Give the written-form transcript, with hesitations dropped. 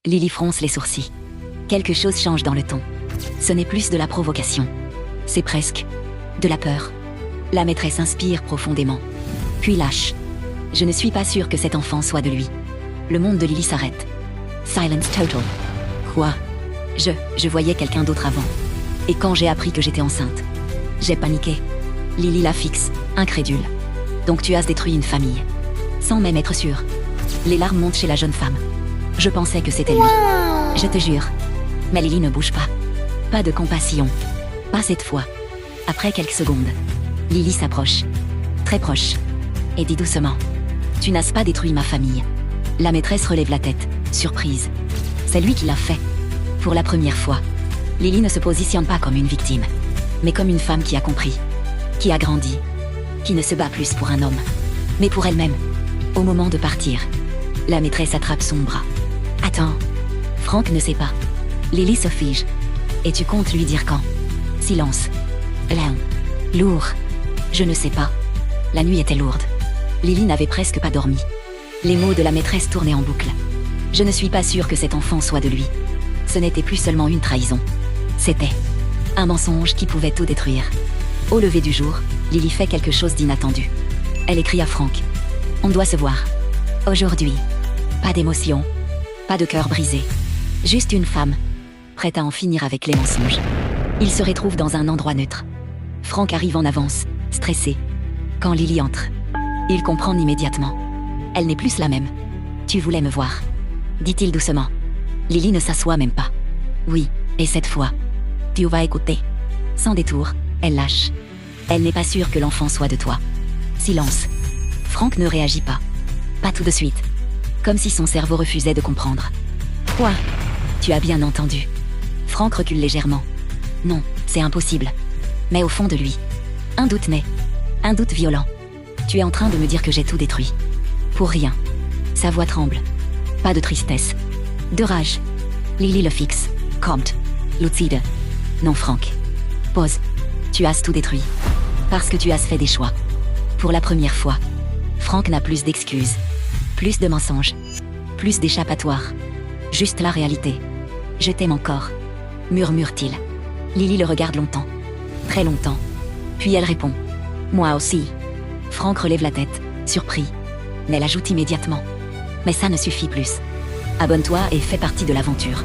Lily fronce les sourcils. Quelque chose change dans le ton. Ce n'est plus de la provocation. C'est presque de la peur. La maîtresse inspire profondément. Puis lâche. Je ne suis pas sûre que cet enfant soit de lui. Le monde de Lily s'arrête. Silence total. Quoi? Je voyais quelqu'un d'autre avant. Et quand j'ai appris que j'étais enceinte, j'ai paniqué. Lily la fixe, incrédule. Donc tu as détruit une famille. Sans même être sûre. Les larmes montent chez la jeune femme. Je pensais que c'était lui. Je te jure. Mais Lily ne bouge pas. Pas de compassion. Pas cette fois. Après quelques secondes, Lily s'approche. Très proche. Et dit doucement. Tu n'as pas détruit ma famille. La maîtresse relève la tête, surprise. C'est lui qui l'a fait. Pour la première fois, Lily ne se positionne pas comme une victime, mais comme une femme qui a compris, qui a grandi, qui ne se bat plus pour un homme, mais pour elle-même. Au moment de partir, la maîtresse attrape son bras. Attends. Frank ne sait pas. Lily se fige. Et tu comptes lui dire quand? Silence. Lent. Lourd. Je ne sais pas. La nuit était lourde. Lily n'avait presque pas dormi. Les mots de la maîtresse tournaient en boucle. Je ne suis pas sûre que cet enfant soit de lui. Ce n'était plus seulement une trahison. C'était un mensonge qui pouvait tout détruire. Au lever du jour, Lily fait quelque chose d'inattendu. Elle écrit à Frank. On doit se voir. Aujourd'hui. Pas d'émotion. Pas de cœur brisé. Juste une femme, prête à en finir avec les mensonges. Ils se retrouvent dans un endroit neutre. Frank arrive en avance, stressé. Quand Lily entre, il comprend immédiatement. Elle n'est plus la même. Tu voulais me voir, dit-il doucement. Lily ne s'assoit même pas. Oui, et cette fois, tu vas écouter. Sans détour, elle lâche. Elle n'est pas sûre que l'enfant soit de toi. Silence. Frank ne réagit pas. Pas tout de suite. Comme si son cerveau refusait de comprendre. Quoi? Tu as bien entendu. Frank recule légèrement. Non, c'est impossible. Mais au fond de lui, un doute naît. Un doute violent. Tu es en train de me dire que j'ai tout détruit. Pour rien. Sa voix tremble. Pas de tristesse. De rage. Lily le fixe. Comte. Lucide. Non, Frank. Pause. Tu as tout détruit. Parce que tu as fait des choix. Pour la première fois, Frank n'a plus d'excuses. Plus de mensonges. Plus d'échappatoires. Juste la réalité. Je t'aime encore. Murmure-t-il. Lily le regarde longtemps. Très longtemps. Puis elle répond. Moi aussi. Frank relève la tête, surpris. Mais elle ajoute immédiatement. Mais ça ne suffit plus. Abonne-toi et fais partie de l'aventure.